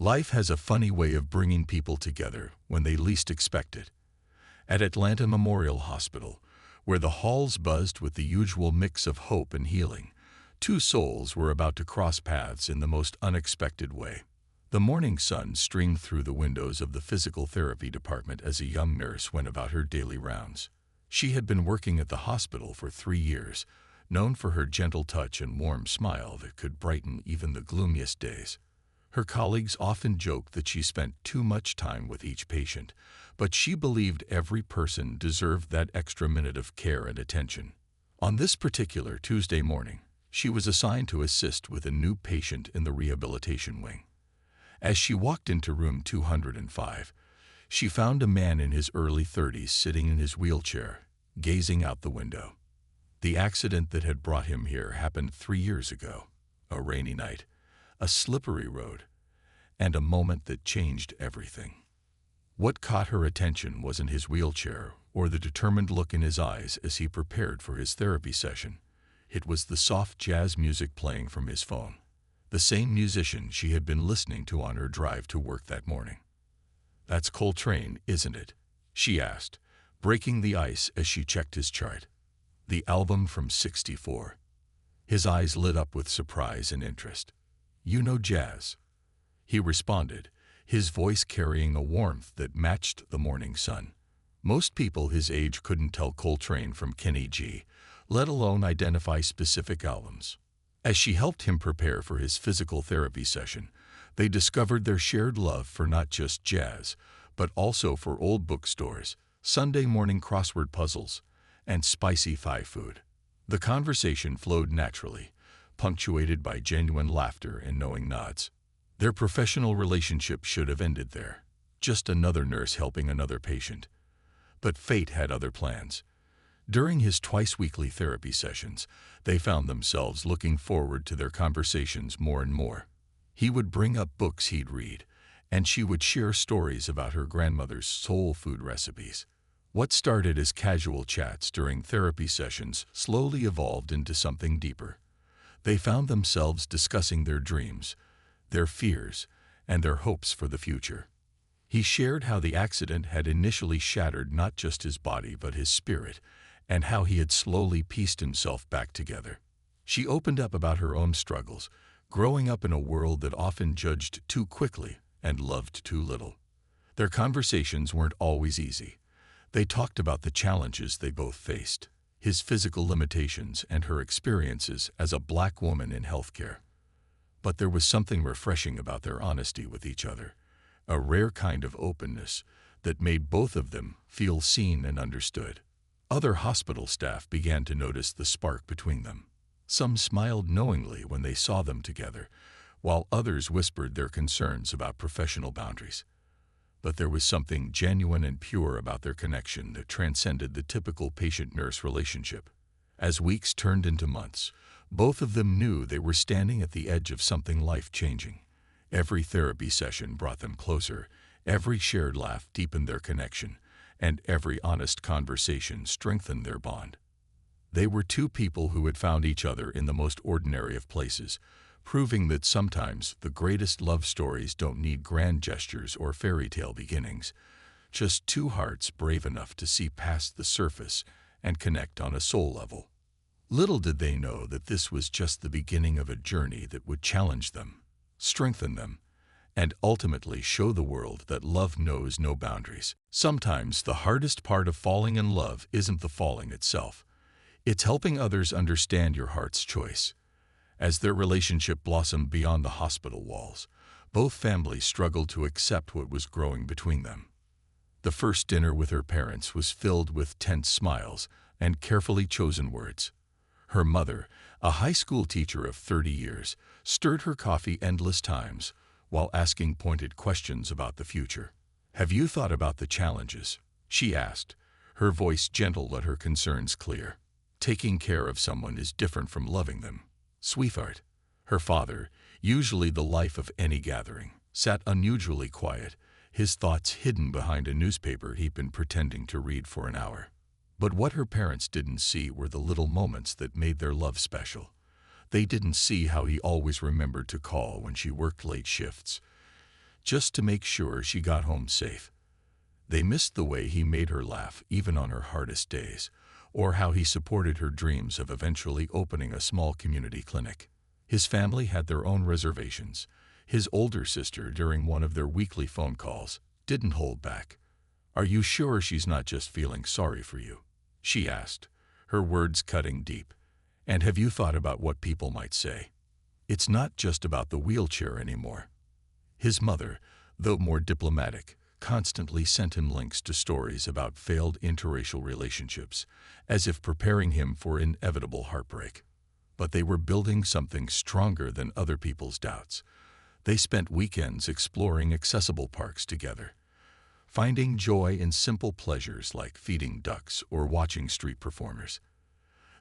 Life has a funny way of bringing people together when they least expect it. At Atlanta Memorial Hospital, where the halls buzzed with the usual mix of hope and healing, two souls were about to cross paths in the most unexpected way. The morning sun streamed through the windows of the physical therapy department as a young nurse went about her daily rounds. She had been working at the hospital for 3 years, known for her gentle touch and warm smile that could brighten even the gloomiest days. Her colleagues often joked that she spent too much time with each patient, but she believed every person deserved that extra minute of care and attention. On this particular Tuesday morning, she was assigned to assist with a new patient in the rehabilitation wing. As she walked into room 205, she found a man in his early 30s sitting in his wheelchair, gazing out the window. The accident that had brought him here happened 3 years ago, a rainy night, a slippery road, and a moment that changed everything. What caught her attention wasn't his wheelchair or the determined look in his eyes as he prepared for his therapy session. It was the soft jazz music playing from his phone, the same musician she had been listening to on her drive to work that morning. "That's Coltrane, isn't it?" she asked, breaking the ice as she checked his chart. "The album from '64. His eyes lit up with surprise and interest. "You know jazz?" he responded, his voice carrying a warmth that matched the morning sun. Most people his age couldn't tell Coltrane from Kenny G, let alone identify specific albums. As she helped him prepare for his physical therapy session, they discovered their shared love for not just jazz, but also for old bookstores, Sunday morning crossword puzzles, and spicy Thai food. The conversation flowed naturally, punctuated by genuine laughter and knowing nods. Their professional relationship should have ended there, just another nurse helping another patient. But fate had other plans. During his twice-weekly therapy sessions, they found themselves looking forward to their conversations more and more. He would bring up books he'd read, and she would share stories about her grandmother's soul food recipes. What started as casual chats during therapy sessions slowly evolved into something deeper. They found themselves discussing their dreams, their fears, and their hopes for the future. He shared how the accident had initially shattered not just his body but his spirit, and how he had slowly pieced himself back together. She opened up about her own struggles, growing up in a world that often judged too quickly and loved too little. Their conversations weren't always easy. They talked about the challenges they both faced, his physical limitations and her experiences as a Black woman in healthcare. But there was something refreshing about their honesty with each other, a rare kind of openness that made both of them feel seen and understood. Other hospital staff began to notice the spark between them. Some smiled knowingly when they saw them together, while others whispered their concerns about professional boundaries. But there was something genuine and pure about their connection that transcended the typical patient-nurse relationship. As weeks turned into months, both of them knew they were standing at the edge of something life-changing. Every therapy session brought them closer, every shared laugh deepened their connection, and every honest conversation strengthened their bond. They were two people who had found each other in the most ordinary of places, proving that sometimes the greatest love stories don't need grand gestures or fairy tale beginnings, just two hearts brave enough to see past the surface and connect on a soul level. Little did they know that this was just the beginning of a journey that would challenge them, strengthen them, and ultimately show the world that love knows no boundaries. Sometimes the hardest part of falling in love isn't the falling itself. It's helping others understand your heart's choice. As their relationship blossomed beyond the hospital walls, both families struggled to accept what was growing between them. The first dinner with her parents was filled with tense smiles and carefully chosen words. Her mother, a high school teacher of 30 years, stirred her coffee endless times while asking pointed questions about the future. "Have you thought about the challenges?" she asked, her voice gentle but her concerns clear. "Taking care of someone is different from loving them, sweetheart." Her father, usually the life of any gathering, sat unusually quiet, his thoughts hidden behind a newspaper he'd been pretending to read for an hour. But what her parents didn't see were the little moments that made their love special. They didn't see how he always remembered to call when she worked late shifts, just to make sure she got home safe. They missed the way he made her laugh even on her hardest days, or how he supported her dreams of eventually opening a small community clinic. His family had their own reservations. His older sister, during one of their weekly phone calls, didn't hold back. "Are you sure she's not just feeling sorry for you?" she asked, her words cutting deep. "And have you thought about what people might say? It's not just about the wheelchair anymore." His mother, though more diplomatic, constantly sent him links to stories about failed interracial relationships, as if preparing him for inevitable heartbreak. But they were building something stronger than other people's doubts. They spent weekends exploring accessible parks together, finding joy in simple pleasures like feeding ducks or watching street performers.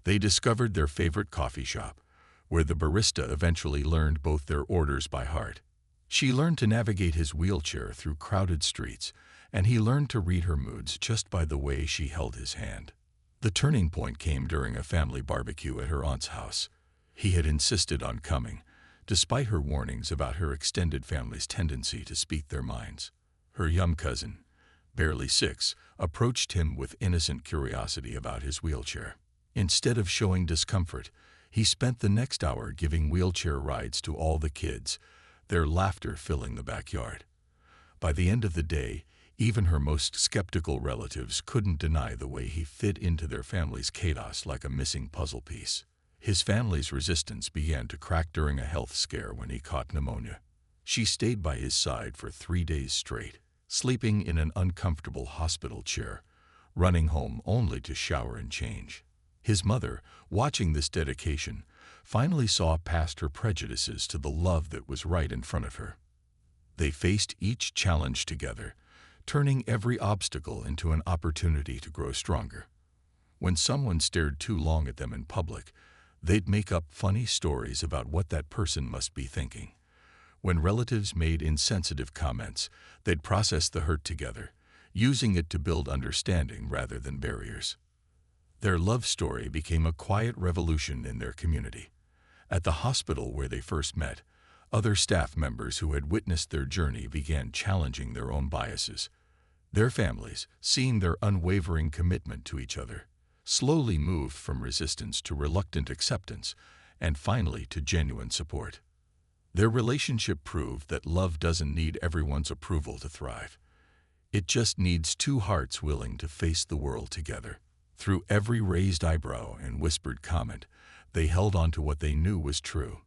They discovered their favorite coffee shop, where the barista eventually learned both their orders by heart. She learned to navigate his wheelchair through crowded streets, and he learned to read her moods just by the way she held his hand. The turning point came during a family barbecue at her aunt's house. He had insisted on coming, despite her warnings about her extended family's tendency to speak their minds. Her young cousin, barely 6, approached him with innocent curiosity about his wheelchair. Instead of showing discomfort, he spent the next hour giving wheelchair rides to all the kids, their laughter filling the backyard. By the end of the day, even her most skeptical relatives couldn't deny the way he fit into their family's chaos like a missing puzzle piece. His family's resistance began to crack during a health scare when he caught pneumonia. She stayed by his side for 3 days straight, sleeping in an uncomfortable hospital chair, running home only to shower and change. His mother, watching this dedication, finally saw past her prejudices to the love that was right in front of her. They faced each challenge together, turning every obstacle into an opportunity to grow stronger. When someone stared too long at them in public, they'd make up funny stories about what that person must be thinking. When relatives made insensitive comments, they'd process the hurt together, using it to build understanding rather than barriers. Their love story became a quiet revolution in their community. At the hospital where they first met, other staff members who had witnessed their journey began challenging their own biases. Their families, seeing their unwavering commitment to each other, slowly moved from resistance to reluctant acceptance, and finally to genuine support. Their relationship proved that love doesn't need everyone's approval to thrive. It just needs two hearts willing to face the world together. Through every raised eyebrow and whispered comment, they held on to what they knew was true.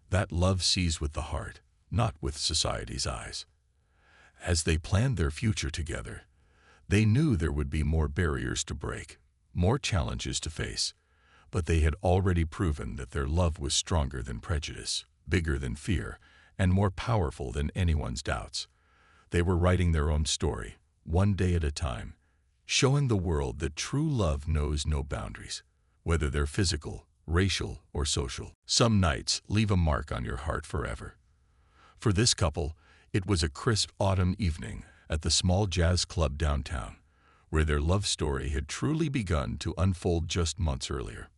That love sees with the heart, not with society's eyes. As they planned their future together, they knew there would be more barriers to break, more challenges to face, but they had already proven that their love was stronger than prejudice, bigger than fear, and more powerful than anyone's doubts. They were writing their own story, one day at a time, showing the world that true love knows no boundaries, whether they're physical, racial, or social. Some nights leave a mark on your heart forever. For this couple, it was a crisp autumn evening at the small jazz club downtown, where their love story had truly begun to unfold just months earlier.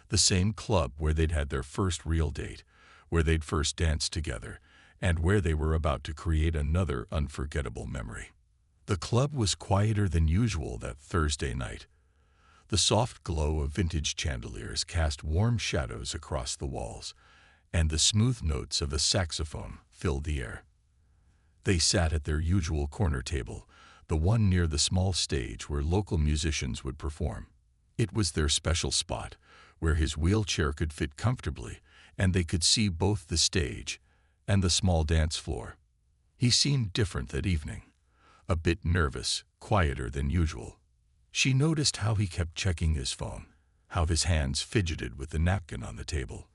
The same club where they'd had their first real date, where they'd first danced together, and where they were about to create another unforgettable memory. The club was quieter than usual that Thursday night. The soft glow of vintage chandeliers cast warm shadows across the walls, and the smooth notes of a saxophone filled the air. They sat at their usual corner table, the one near the small stage where local musicians would perform. It was their special spot, where his wheelchair could fit comfortably, and they could see both the stage and the small dance floor. He seemed different that evening, a bit nervous, quieter than usual. She noticed how he kept checking his phone, how his hands fidgeted with the napkin on the table.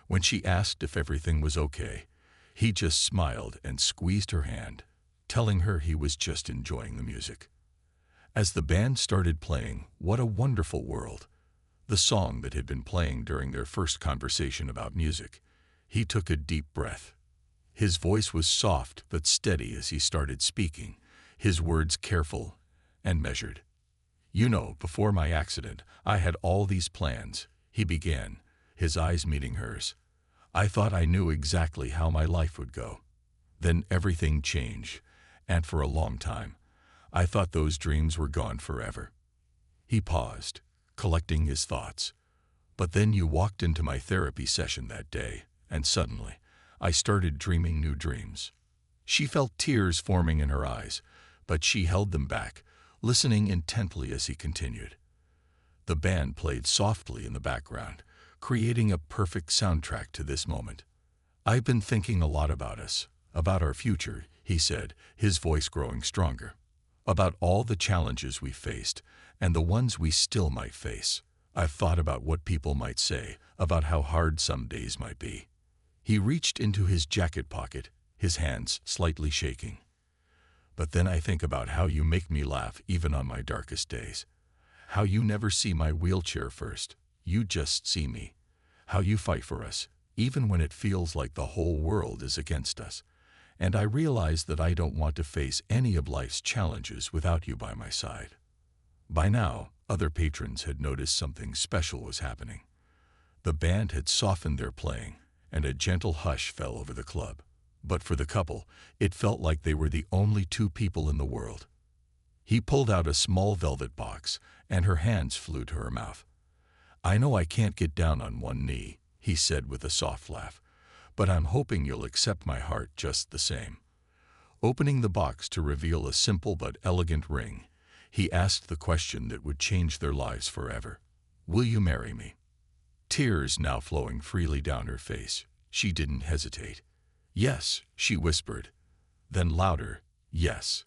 When she asked if everything was okay, he just smiled and squeezed her hand, telling her he was just enjoying the music. As the band started playing "What a Wonderful World," the song that had been playing during their first conversation about music, he took a deep breath. His voice was soft but steady as he started speaking, his words careful and measured. "You know, before my accident, I had all these plans," he began, his eyes meeting hers. "I thought I knew exactly how my life would go. Then everything changed, and for a long time, I thought those dreams were gone forever." He paused, collecting his thoughts. "But then you walked into my therapy session that day, and suddenly, I started dreaming new dreams." She felt tears forming in her eyes, but she held them back, listening intently as he continued. The band played softly in the background, creating a perfect soundtrack to this moment. "I've been thinking a lot about us, about our future," he said, his voice growing stronger. "About all the challenges we faced, and the ones we still might face. I've thought about what people might say, about how hard some days might be." He reached into his jacket pocket, his hands slightly shaking. "But then I think about how you make me laugh even on my darkest days. How you never see my wheelchair first, you just see me. How you fight for us, even when it feels like the whole world is against us. And I realize that I don't want to face any of life's challenges without you by my side." By now, other patrons had noticed something special was happening. The band had softened their playing, and a gentle hush fell over the club. But for the couple, it felt like they were the only two people in the world. He pulled out a small velvet box, and her hands flew to her mouth. "I know I can't get down on one knee," he said with a soft laugh, "but I'm hoping you'll accept my heart just the same." Opening the box to reveal a simple but elegant ring, he asked the question that would change their lives forever. "Will you marry me?" Tears now flowing freely down her face, she didn't hesitate. "Yes," she whispered. Then louder, "Yes."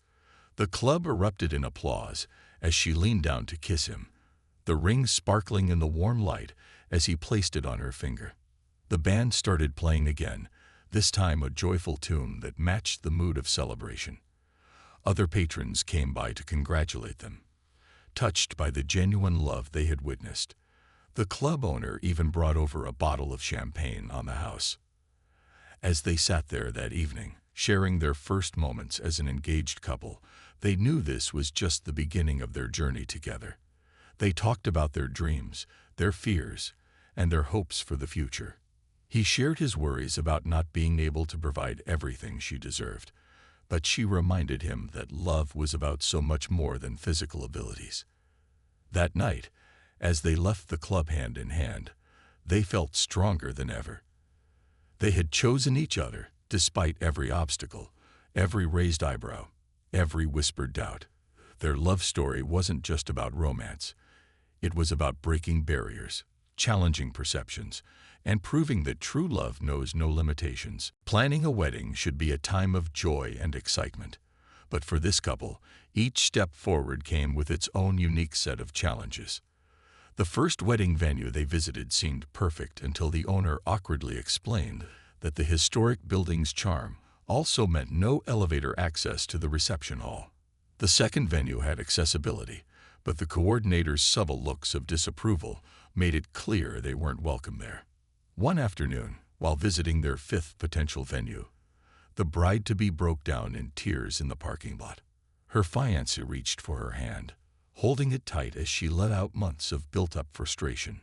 The club erupted in applause as she leaned down to kiss him, the ring sparkling in the warm light as he placed it on her finger. The band started playing again, this time a joyful tune that matched the mood of celebration. Other patrons came by to congratulate them, touched by the genuine love they had witnessed. The club owner even brought over a bottle of champagne on the house. As they sat there that evening, sharing their first moments as an engaged couple, they knew this was just the beginning of their journey together. They talked about their dreams, their fears, and their hopes for the future. He shared his worries about not being able to provide everything she deserved, but she reminded him that love was about so much more than physical abilities. That night, as they left the club hand in hand, they felt stronger than ever. They had chosen each other, despite every obstacle, every raised eyebrow, every whispered doubt. Their love story wasn't just about romance. It was about breaking barriers, challenging perceptions, and proving that true love knows no limitations. Planning a wedding should be a time of joy and excitement. But for this couple, each step forward came with its own unique set of challenges. The first wedding venue they visited seemed perfect until the owner awkwardly explained that the historic building's charm also meant no elevator access to the reception hall. The second venue had accessibility, but the coordinator's subtle looks of disapproval made it clear they weren't welcome there. One afternoon, while visiting their fifth potential venue, the bride-to-be broke down in tears in the parking lot. Her fiancé reached for her hand, holding it tight as she let out months of built-up frustration.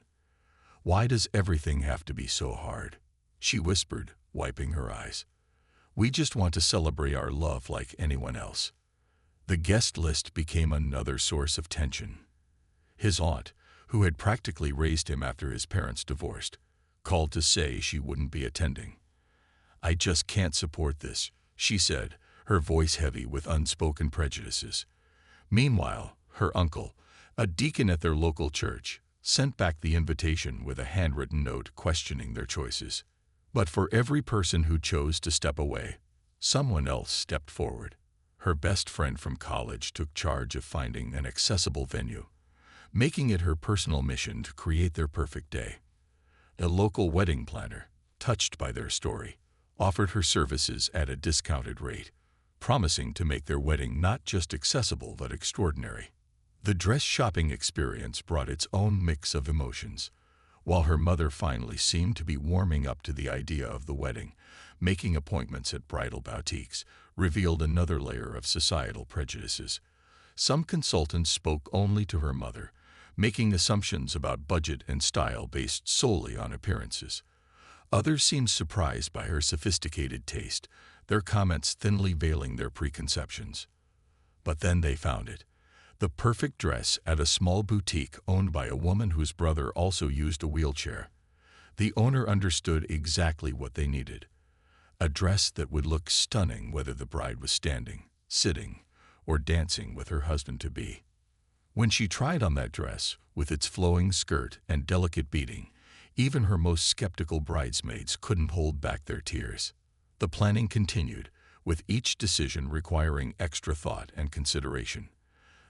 "Why does everything have to be so hard?" she whispered, wiping her eyes. "We just want to celebrate our love like anyone else." The guest list became another source of tension. His aunt, who had practically raised him after his parents divorced, called to say she wouldn't be attending. "I just can't support this," she said, her voice heavy with unspoken prejudices. Meanwhile, her uncle, a deacon at their local church, sent back the invitation with a handwritten note questioning their choices. But for every person who chose to step away, someone else stepped forward. Her best friend from college took charge of finding an accessible venue, making it her personal mission to create their perfect day. A local wedding planner, touched by their story, offered her services at a discounted rate, promising to make their wedding not just accessible but extraordinary. The dress shopping experience brought its own mix of emotions. While her mother finally seemed to be warming up to the idea of the wedding, making appointments at bridal boutiques revealed another layer of societal prejudices. Some consultants spoke only to her mother, making assumptions about budget and style based solely on appearances. Others seemed surprised by her sophisticated taste, their comments thinly veiling their preconceptions. But then they found it. The perfect dress at a small boutique owned by a woman whose brother also used a wheelchair. The owner understood exactly what they needed. A dress that would look stunning whether the bride was standing, sitting, or dancing with her husband-to-be. When she tried on that dress, with its flowing skirt and delicate beading, even her most skeptical bridesmaids couldn't hold back their tears. The planning continued, with each decision requiring extra thought and consideration.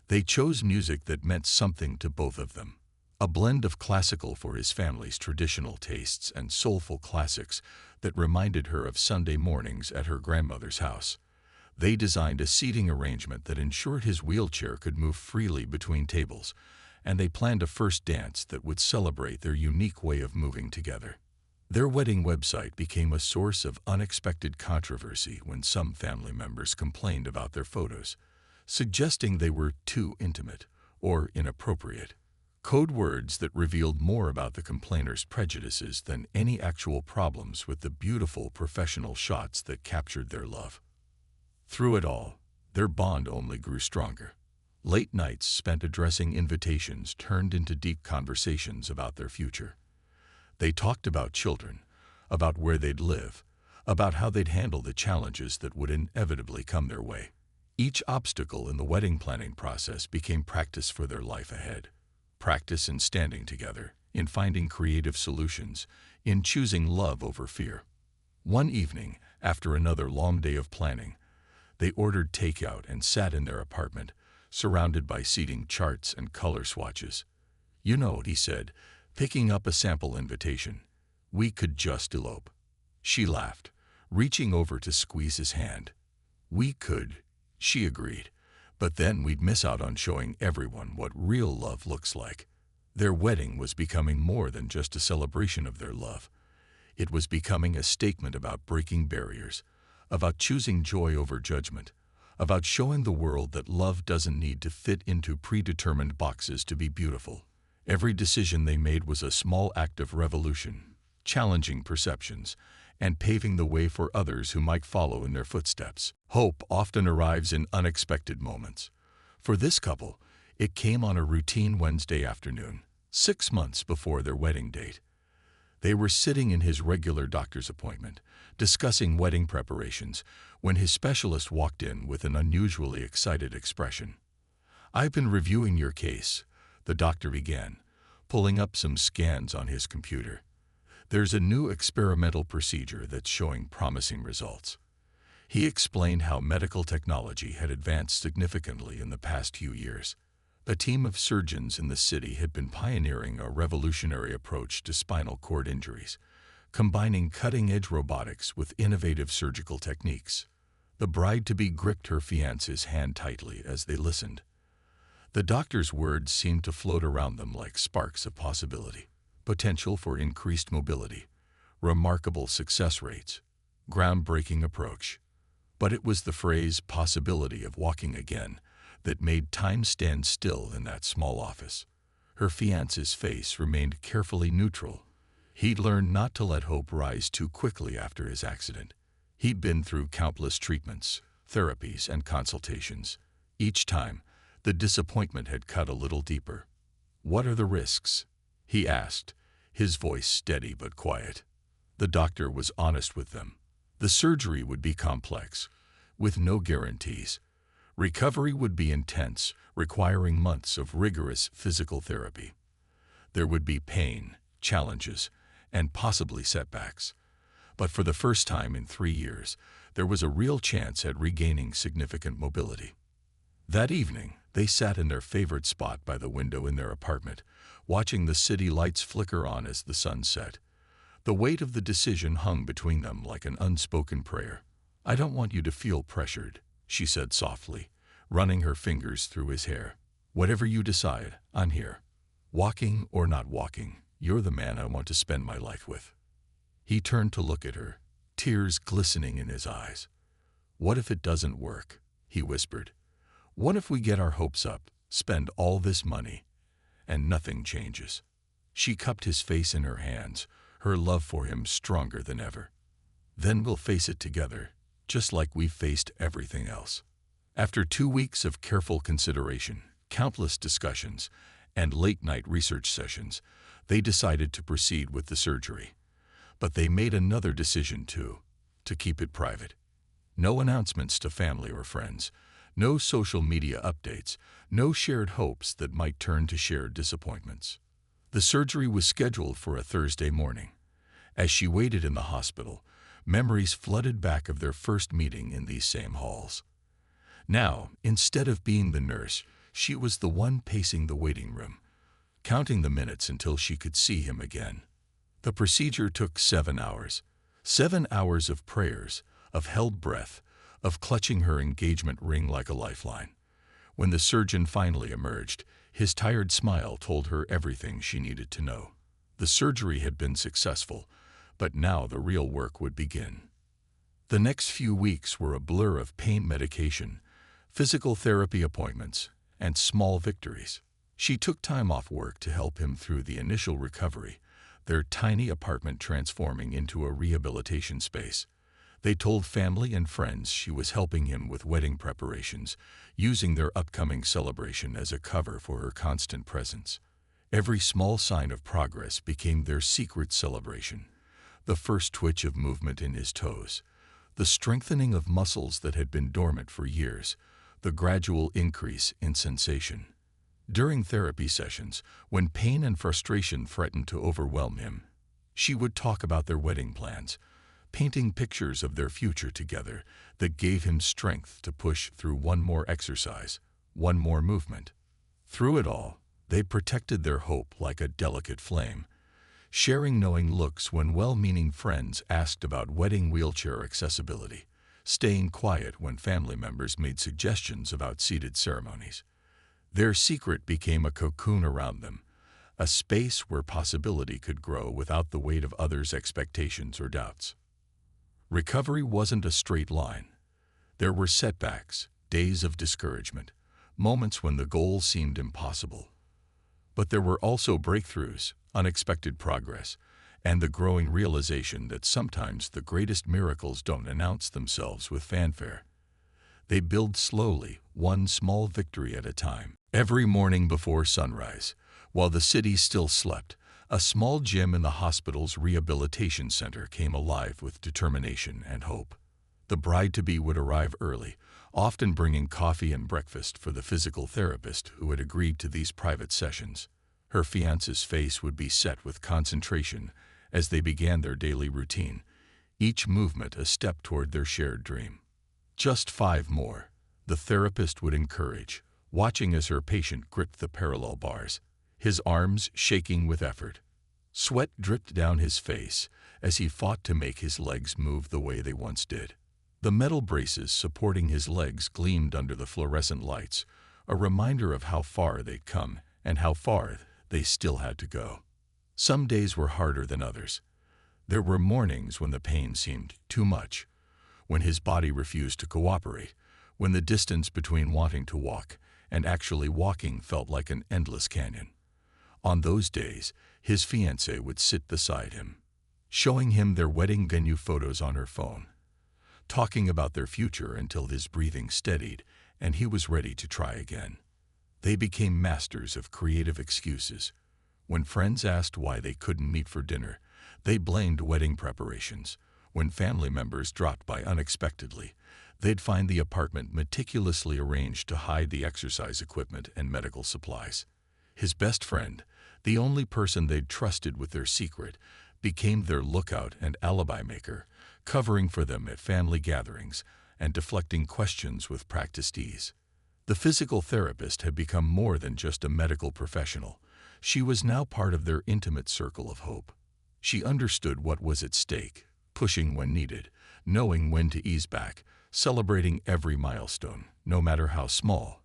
They chose music that meant something to both of them. A blend of classical for his family's traditional tastes and soulful classics that reminded her of Sunday mornings at her grandmother's house. They designed a seating arrangement that ensured his wheelchair could move freely between tables, and they planned a first dance that would celebrate their unique way of moving together. Their wedding website became a source of unexpected controversy when some family members complained about their photos, suggesting they were too intimate or inappropriate. Code words that revealed more about the complainer's prejudices than any actual problems with the beautiful professional shots that captured their love. Through it all, their bond only grew stronger. Late nights spent addressing invitations turned into deep conversations about their future. They talked about children, about where they'd live, about how they'd handle the challenges that would inevitably come their way. Each obstacle in the wedding planning process became practice for their life ahead. Practice in standing together, in finding creative solutions, in choosing love over fear. One evening, after another long day of planning, they ordered takeout and sat in their apartment, surrounded by seating charts and color swatches. "You know," he said, picking up a sample invitation, "we could just elope." She laughed, reaching over to squeeze his hand. "We could," she agreed, "but then we'd miss out on showing everyone what real love looks like." Their wedding was becoming more than just a celebration of their love. It was becoming a statement about breaking barriers, about choosing joy over judgment, about showing the world that love doesn't need to fit into predetermined boxes to be beautiful. Every decision they made was a small act of revolution, challenging perceptions, and paving the way for others who might follow in their footsteps. Hope often arrives in unexpected moments. For this couple, it came on a routine Wednesday afternoon, 6 months before their wedding date. They were sitting in his regular doctor's appointment, discussing wedding preparations, when his specialist walked in with an unusually excited expression. "I've been reviewing your case," the doctor began, pulling up some scans on his computer. "There's a new experimental procedure that's showing promising results." He explained how medical technology had advanced significantly in the past few years. A team of surgeons in the city had been pioneering a revolutionary approach to spinal cord injuries, combining cutting-edge robotics with innovative surgical techniques. The bride-to-be gripped her fiancé's hand tightly as they listened. The doctor's words seemed to float around them like sparks of possibility. Potential for increased mobility, remarkable success rates, groundbreaking approach. But it was the phrase "possibility of walking again" that made time stand still in that small office. Her fiancé's face remained carefully neutral. He'd learned not to let hope rise too quickly after his accident. He'd been through countless treatments, therapies, and consultations. Each time, the disappointment had cut a little deeper. "What are the risks?" he asked, his voice steady but quiet. The doctor was honest with them. The surgery would be complex, with no guarantees. Recovery would be intense, requiring months of rigorous physical therapy. There would be pain, challenges, and possibly setbacks. But for the first time in 3 years, there was a real chance at regaining significant mobility. That evening, they sat in their favorite spot by the window in their apartment, watching the city lights flicker on as the sun set. The weight of the decision hung between them like an unspoken prayer. "I don't want you to feel pressured," she said softly, running her fingers through his hair. "Whatever you decide, I'm here. Walking or not walking, you're the man I want to spend my life with." He turned to look at her, tears glistening in his eyes. "What if it doesn't work?" he whispered. "What if we get our hopes up, spend all this money, and nothing changes?" She cupped his face in her hands, her love for him stronger than ever. "Then we'll face it together," just like we faced everything else. After 2 weeks of careful consideration, countless discussions, and late-night research sessions, they decided to proceed with the surgery. But they made another decision too, to keep it private. No announcements to family or friends, no social media updates, no shared hopes that might turn to shared disappointments. The surgery was scheduled for a Thursday morning. As she waited in the hospital, memories flooded back of their first meeting in these same halls. Now, instead of being the nurse, she was the one pacing the waiting room, counting the minutes until she could see him again. The procedure took 7 hours. 7 hours of prayers, of held breath, of clutching her engagement ring like a lifeline. When the surgeon finally emerged, his tired smile told her everything she needed to know. The surgery had been successful, but now the real work would begin. The next few weeks were a blur of pain medication, physical therapy appointments, and small victories. She took time off work to help him through the initial recovery, their tiny apartment transforming into a rehabilitation space. They told family and friends she was helping him with wedding preparations, using their upcoming celebration as a cover for her constant presence. Every small sign of progress became their secret celebration. The first twitch of movement in his toes, the strengthening of muscles that had been dormant for years, the gradual increase in sensation. During therapy sessions, when pain and frustration threatened to overwhelm him, she would talk about their wedding plans, painting pictures of their future together that gave him strength to push through one more exercise, one more movement. Through it all, they protected their hope like a delicate flame, sharing knowing looks when well-meaning friends asked about wedding wheelchair accessibility, staying quiet when family members made suggestions about seated ceremonies. Their secret became a cocoon around them, a space where possibility could grow without the weight of others' expectations or doubts. Recovery wasn't a straight line. There were setbacks, days of discouragement, moments when the goal seemed impossible. But there were also breakthroughs, unexpected progress, and the growing realization that sometimes the greatest miracles don't announce themselves with fanfare. They build slowly, one small victory at a time. Every morning before sunrise, while the city still slept, a small gym in the hospital's rehabilitation center came alive with determination and hope. The bride-to-be would arrive early, often bringing coffee and breakfast for the physical therapist who had agreed to these private sessions. Her fiance's face would be set with concentration as they began their daily routine, each movement a step toward their shared dream. Just 5 more, the therapist would encourage, watching as her patient gripped the parallel bars, his arms shaking with effort. Sweat dripped down his face as he fought to make his legs move the way they once did. The metal braces supporting his legs gleamed under the fluorescent lights, a reminder of how far they'd come and how far they still had to go. Some days were harder than others. There were mornings when the pain seemed too much, when his body refused to cooperate, when the distance between wanting to walk and actually walking felt like an endless canyon. On those days, his fiancée would sit beside him, showing him their wedding venue photos on her phone, talking about their future until his breathing steadied and he was ready to try again. They became masters of creative excuses. When friends asked why they couldn't meet for dinner, they blamed wedding preparations. When family members dropped by unexpectedly, they'd find the apartment meticulously arranged to hide the exercise equipment and medical supplies. His best friend, the only person they'd trusted with their secret, became their lookout and alibi maker, covering for them at family gatherings and deflecting questions with practiced ease. The physical therapist had become more than just a medical professional. She was now part of their intimate circle of hope. She understood what was at stake, pushing when needed, knowing when to ease back, celebrating every milestone, no matter how small.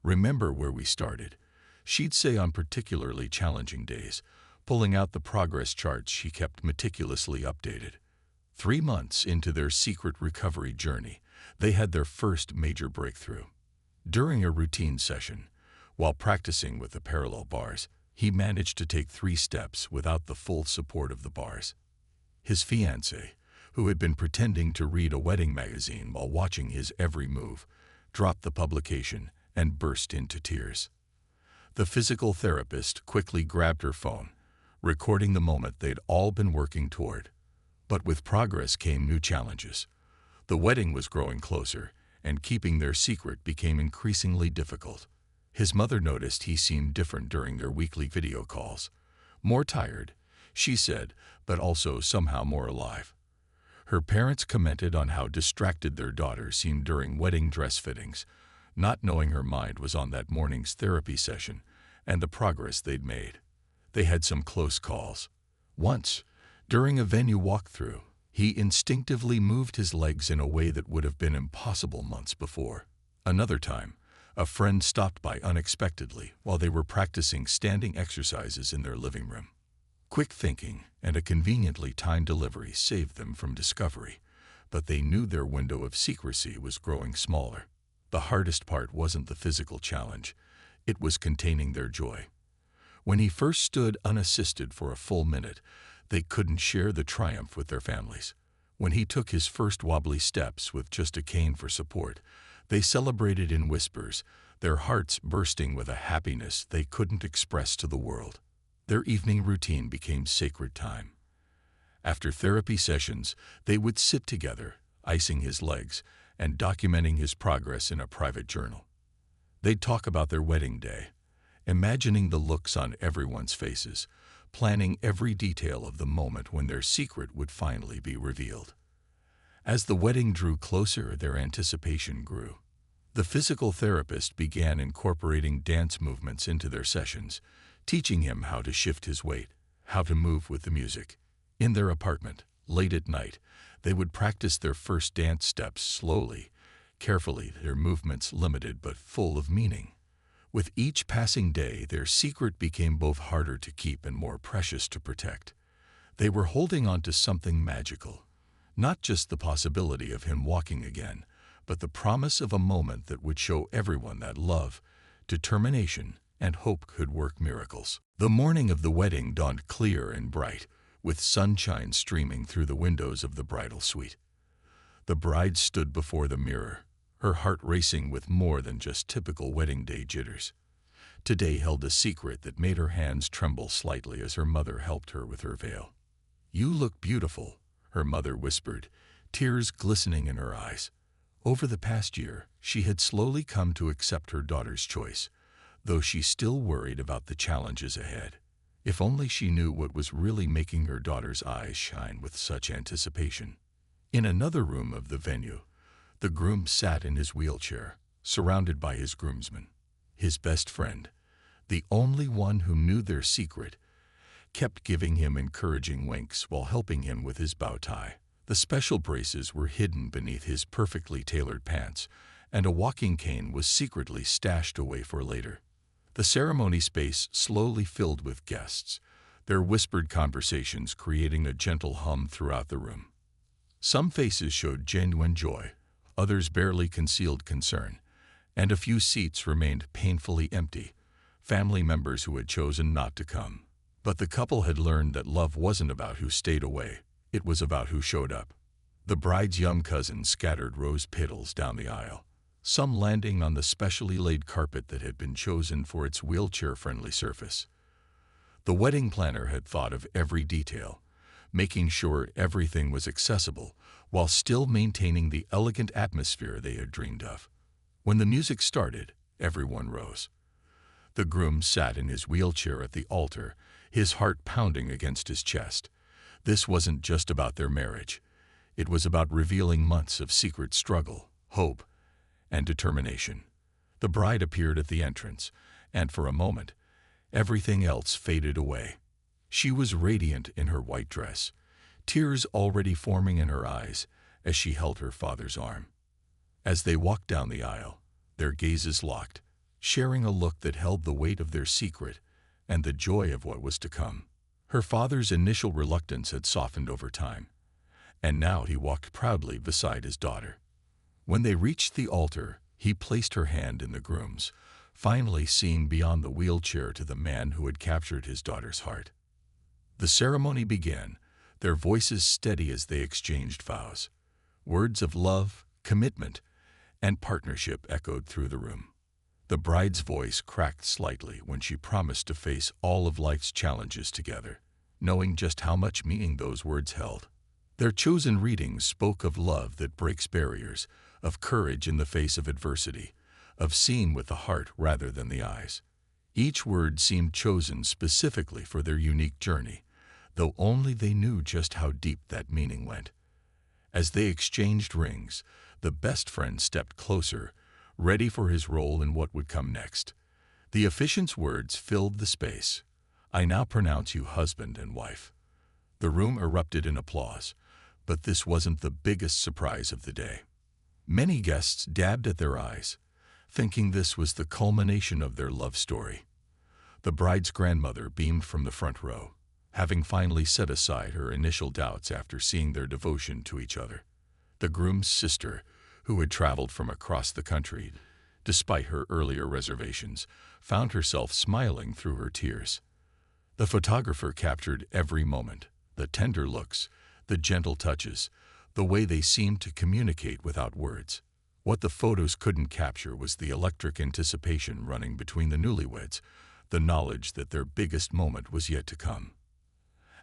"Remember where we started," she'd say on particularly challenging days, pulling out the progress charts she kept meticulously updated. 3 months into their secret recovery journey, they had their first major breakthrough. During a routine session, while practicing with the parallel bars, he managed to take 3 steps without the full support of the bars. His fiancée, who had been pretending to read a wedding magazine while watching his every move, dropped the publication and burst into tears. The physical therapist quickly grabbed her phone, recording the moment they'd all been working toward. But with progress came new challenges. The wedding was growing closer, and keeping their secret became increasingly difficult. His mother noticed he seemed different during their weekly video calls. More tired, she said, but also somehow more alive. Her parents commented on how distracted their daughter seemed during wedding dress fittings, not knowing her mind was on that morning's therapy session and the progress they'd made. They had some close calls. Once, during a venue walkthrough, he instinctively moved his legs in a way that would have been impossible months before. Another time, a friend stopped by unexpectedly while they were practicing standing exercises in their living room. Quick thinking and a conveniently timed delivery saved them from discovery, but they knew their window of secrecy was growing smaller. The hardest part wasn't the physical challenge, it was containing their joy. When he first stood unassisted for a full minute, they couldn't share the triumph with their families. When he took his first wobbly steps with just a cane for support, they celebrated in whispers, their hearts bursting with a happiness they couldn't express to the world. Their evening routine became sacred time. After therapy sessions, they would sit together, icing his legs and documenting his progress in a private journal. They'd talk about their wedding day, imagining the looks on everyone's faces, planning every detail of the moment when their secret would finally be revealed. As the wedding drew closer, their anticipation grew. The physical therapist began incorporating dance movements into their sessions, teaching him how to shift his weight, how to move with the music. In their apartment, late at night, they would practice their first dance steps slowly, carefully, their movements limited but full of meaning. With each passing day, their secret became both harder to keep and more precious to protect. They were holding on to something magical, not just the possibility of him walking again, but the promise of a moment that would show everyone that love, determination, and hope could work miracles. The morning of the wedding dawned clear and bright, with sunshine streaming through the windows of the bridal suite. The bride stood before the mirror, her heart racing with more than just typical wedding day jitters. Today held a secret that made her hands tremble slightly as her mother helped her with her veil. "You look beautiful," her mother whispered, tears glistening in her eyes. Over the past year, she had slowly come to accept her daughter's choice, though she still worried about the challenges ahead. If only she knew what was really making her daughter's eyes shine with such anticipation. In another room of the venue, the groom sat in his wheelchair, surrounded by his groomsmen. His best friend, the only one who knew their secret, kept giving him encouraging winks while helping him with his bow tie. The special braces were hidden beneath his perfectly tailored pants, and a walking cane was secretly stashed away for later. The ceremony space slowly filled with guests, their whispered conversations creating a gentle hum throughout the room. Some faces showed genuine joy, others barely concealed concern, and a few seats remained painfully empty, family members who had chosen not to come. But the couple had learned that love wasn't about who stayed away, it was about who showed up. The bride's young cousin scattered rose petals down the aisle, some landing on the specially laid carpet that had been chosen for its wheelchair-friendly surface. The wedding planner had thought of every detail, making sure everything was accessible while still maintaining the elegant atmosphere they had dreamed of. When the music started, everyone rose. The groom sat in his wheelchair at the altar, his heart pounding against his chest. This wasn't just about their marriage. It was about revealing months of secret struggle, hope, and determination. The bride appeared at the entrance, and for a moment, everything else faded away. She was radiant in her white dress, tears already forming in her eyes as she held her father's arm. As they walked down the aisle, their gazes locked, sharing a look that held the weight of their secret and the joy of what was to come. Her father's initial reluctance had softened over time, and now he walked proudly beside his daughter. When they reached the altar, he placed her hand in the groom's, finally seeing beyond the wheelchair to the man who had captured his daughter's heart. The ceremony began, their voices steady as they exchanged vows. Words of love, commitment, and partnership echoed through the room. The bride's voice cracked slightly when she promised to face all of life's challenges together, knowing just how much meaning those words held. Their chosen readings spoke of love that breaks barriers, of courage in the face of adversity, of seeing with the heart rather than the eyes. Each word seemed chosen specifically for their unique journey, though only they knew just how deep that meaning went. As they exchanged rings, the best friend stepped closer, ready for his role in what would come next. The officiant's words filled the space. "I now pronounce you husband and wife." The room erupted in applause, but this wasn't the biggest surprise of the day. Many guests dabbed at their eyes, thinking this was the culmination of their love story. The bride's grandmother beamed from the front row, having finally set aside her initial doubts after seeing their devotion to each other. The groom's sister, who had traveled from across the country, despite her earlier reservations, found herself smiling through her tears. The photographer captured every moment, the tender looks, the gentle touches, the way they seemed to communicate without words. What the photos couldn't capture was the electric anticipation running between the newlyweds, the knowledge that their biggest moment was yet to come.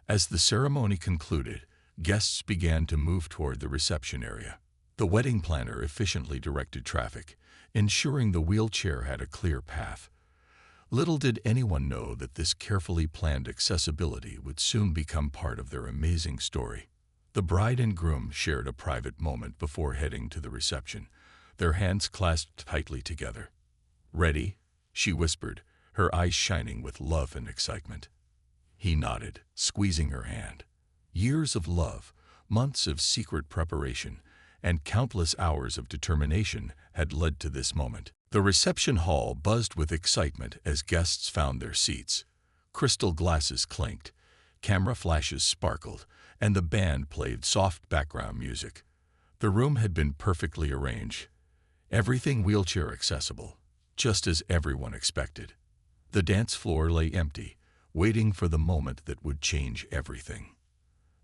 As the ceremony concluded, guests began to move toward the reception area. The wedding planner efficiently directed traffic, ensuring the wheelchair had a clear path. Little did anyone know that this carefully planned accessibility would soon become part of their amazing story. The bride and groom shared a private moment before heading to the reception, their hands clasped tightly together. "Ready?" she whispered, her eyes shining with love and excitement. He nodded, squeezing her hand. Years of love, months of secret preparation, and countless hours of determination had led to this moment. The reception hall buzzed with excitement as guests found their seats. Crystal glasses clinked, camera flashes sparkled, and the band played soft background music. The room had been perfectly arranged, everything wheelchair accessible, just as everyone expected. The dance floor lay empty, waiting for the moment that would change everything.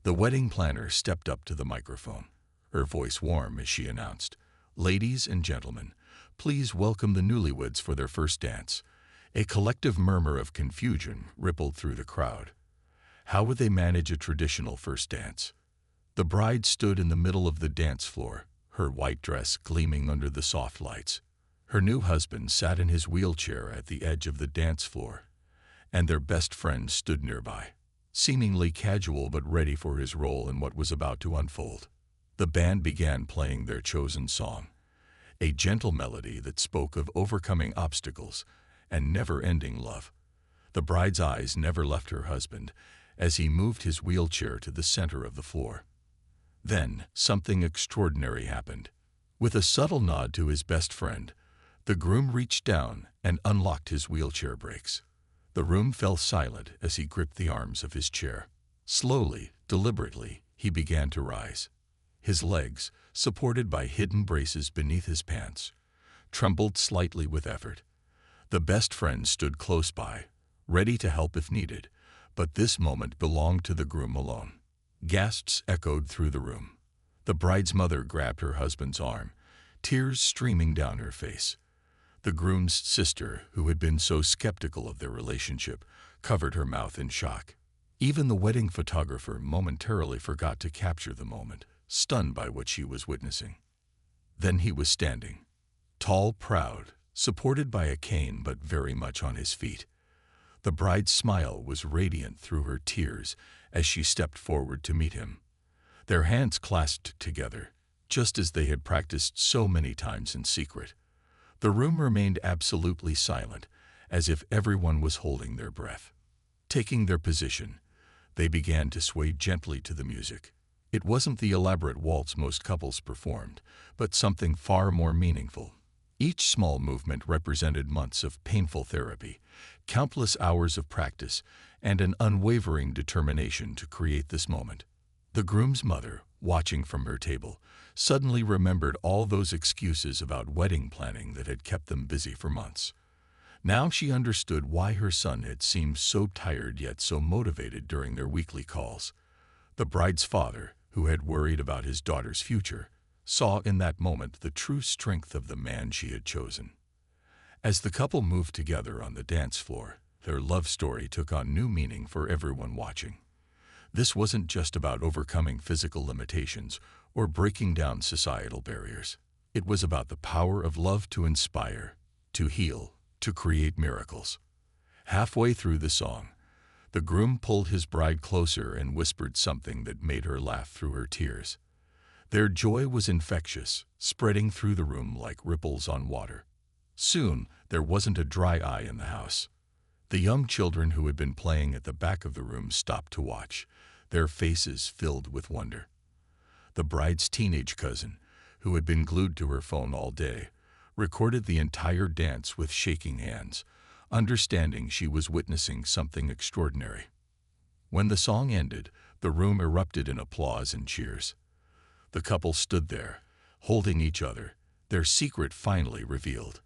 The wedding planner stepped up to the microphone, her voice warm as she announced, "Ladies and gentlemen, please welcome the newlyweds for their first dance." A collective murmur of confusion rippled through the crowd. How would they manage a traditional first dance? The bride stood in the middle of the dance floor, her white dress gleaming under the soft lights. Her new husband sat in his wheelchair at the edge of the dance floor, and their best friend stood nearby, seemingly casual but ready for his role in what was about to unfold. The band began playing their chosen song, a gentle melody that spoke of overcoming obstacles and never-ending love. The bride's eyes never left her husband as he moved his wheelchair to the center of the floor. Then, something extraordinary happened. With a subtle nod to his best friend, the groom reached down and unlocked his wheelchair brakes. The room fell silent as he gripped the arms of his chair. Slowly, deliberately, he began to rise. His legs, supported by hidden braces beneath his pants, trembled slightly with effort. The best friend stood close by, ready to help if needed, but this moment belonged to the groom alone. Gasps echoed through the room. The bride's mother grabbed her husband's arm, tears streaming down her face. The groom's sister, who had been so skeptical of their relationship, covered her mouth in shock. Even the wedding photographer momentarily forgot to capture the moment, stunned by what she was witnessing. Then he was standing, tall, proud, supported by a cane but very much on his feet. The bride's smile was radiant through her tears as she stepped forward to meet him. Their hands clasped together, just as they had practiced so many times in secret. The room remained absolutely silent, as if everyone was holding their breath. Taking their position, they began to sway gently to the music. It wasn't the elaborate waltz most couples performed, but something far more meaningful. Each small movement represented months of painful therapy, countless hours of practice, and an unwavering determination to create this moment. The groom's mother, watching from her table, suddenly remembered all those excuses about wedding planning that had kept them busy for months. Now she understood why her son had seemed so tired yet so motivated during their weekly calls. The bride's father, who had worried about his daughter's future, saw in that moment the true strength of the man she had chosen. As the couple moved together on the dance floor, their love story took on new meaning for everyone watching. This wasn't just about overcoming physical limitations or breaking down societal barriers. It was about the power of love to inspire, to heal, to create miracles. Halfway through the song, the groom pulled his bride closer and whispered something that made her laugh through her tears. Their joy was infectious, spreading through the room like ripples on water. Soon, there wasn't a dry eye in the house. The young children who had been playing at the back of the room stopped to watch, their faces filled with wonder. The bride's teenage cousin, who had been glued to her phone all day, recorded the entire dance with shaking hands, understanding she was witnessing something extraordinary. When the song ended, the room erupted in applause and cheers. The couple stood there, holding each other, their secret finally revealed.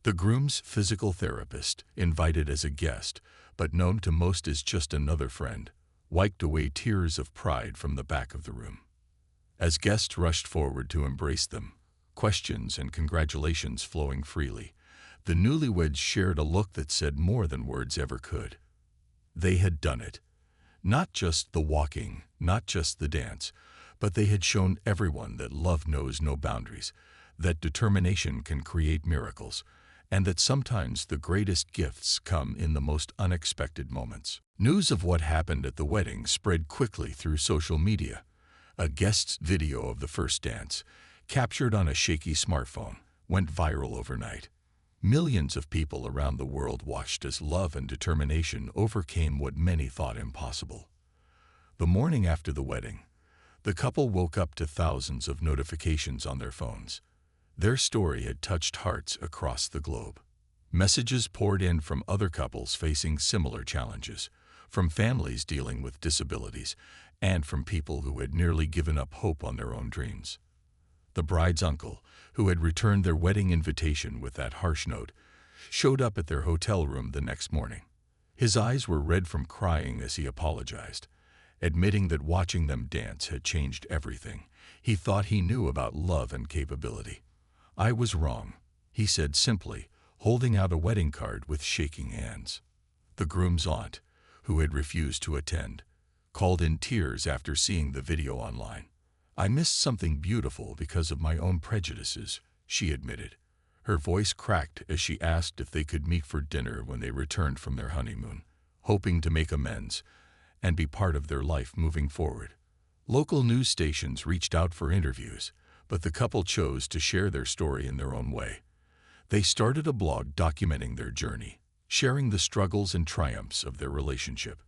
The groom's physical therapist, invited as a guest, but known to most as just another friend, wiped away tears of pride from the back of the room. As guests rushed forward to embrace them, questions and congratulations flowing freely, the newlyweds shared a look that said more than words ever could. They had done it. Not just the walking, not just the dance, but they had shown everyone that love knows no boundaries, that determination can create miracles, and that sometimes the greatest gifts come in the most unexpected moments. News of what happened at the wedding spread quickly through social media. A guest's video of the first dance, captured on a shaky smartphone, went viral overnight. Millions of people around the world watched as love and determination overcame what many thought impossible. The morning after the wedding, the couple woke up to thousands of notifications on their phones. Their story had touched hearts across the globe. Messages poured in from other couples facing similar challenges, from families dealing with disabilities, and from people who had nearly given up hope on their own dreams. The bride's uncle, who had returned their wedding invitation with that harsh note, showed up at their hotel room the next morning. His eyes were red from crying as he apologized, admitting that watching them dance had changed everything he thought he knew about love and capability. "I was wrong," he said simply, holding out a wedding card with shaking hands. The groom's aunt, who had refused to attend, called in tears after seeing the video online. "I missed something beautiful because of my own prejudices," she admitted. Her voice cracked as she asked if they could meet for dinner when they returned from their honeymoon, hoping to make amends and be part of their life moving forward. Local news stations reached out for interviews, but the couple chose to share their story in their own way. They started a blog documenting their journey, sharing the struggles and triumphs of their relationship.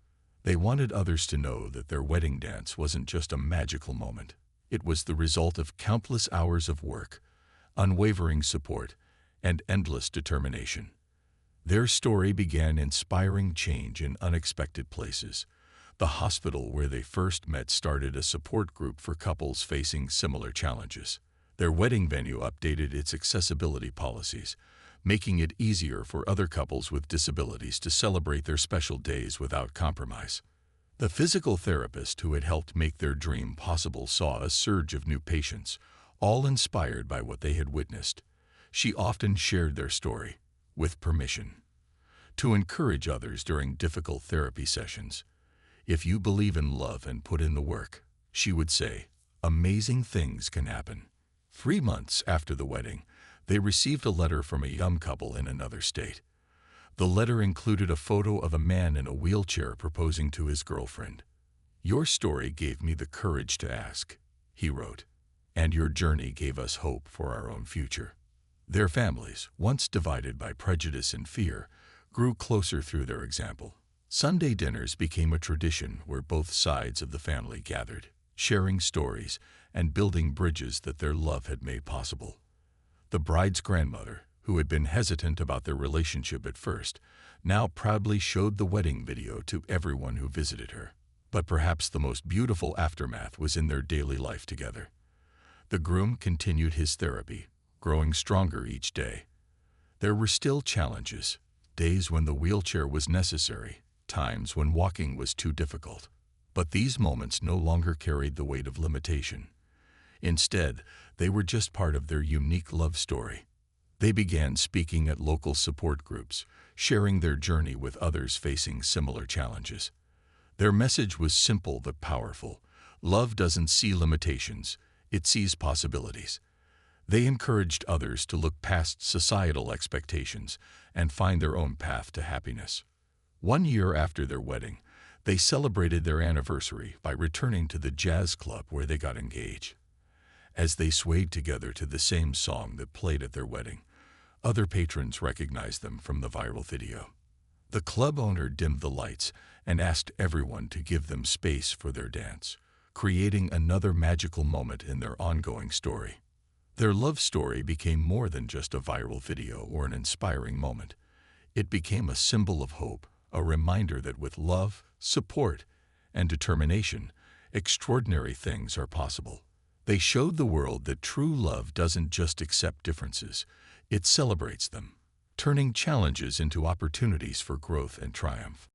They wanted others to know that their wedding dance wasn't just a magical moment. It was the result of countless hours of work, unwavering support, and endless determination. Their story began inspiring change in unexpected places. The hospital where they first met started a support group for couples facing similar challenges. Their wedding venue updated its accessibility policies, making it easier for other couples with disabilities to celebrate their special days without compromise. The physical therapist who had helped make their dream possible saw a surge of new patients, all inspired by what they had witnessed. She often shared their story, with permission, to encourage others during difficult therapy sessions. "If you believe in love and put in the work," she would say, "amazing things can happen." 3 months after the wedding, they received a letter from a young couple in another state. The letter included a photo of a man in a wheelchair proposing to his girlfriend. "Your story gave me the courage to ask," he wrote, "and your journey gave us hope for our own future." Their families, once divided by prejudice and fear, grew closer through their example. Sunday dinners became a tradition where both sides of the family gathered, sharing stories and building bridges that their love had made possible. The bride's grandmother, who had been hesitant about their relationship at first, now proudly showed the wedding video to everyone who visited her. But perhaps the most beautiful aftermath was in their daily life together. The groom continued his therapy, growing stronger each day. There were still challenges, days when the wheelchair was necessary, times when walking was too difficult. But these moments no longer carried the weight of limitation. Instead, they were just part of their unique love story. They began speaking at local support groups, sharing their journey with others facing similar challenges. Their message was simple but powerful. Love doesn't see limitations, it sees possibilities. They encouraged others to look past societal expectations and find their own path to happiness. 1 year after their wedding, they celebrated their anniversary by returning to the jazz club where they got engaged. As they swayed together to the same song that played at their wedding, other patrons recognized them from the viral video. The club owner dimmed the lights and asked everyone to give them space for their dance, creating another magical moment in their ongoing story. Their love story became more than just a viral video or an inspiring moment. It became a symbol of hope, a reminder that with love, support, and determination, extraordinary things are possible. They showed the world that true love doesn't just accept differences, it celebrates them, turning challenges into opportunities for growth and triumph.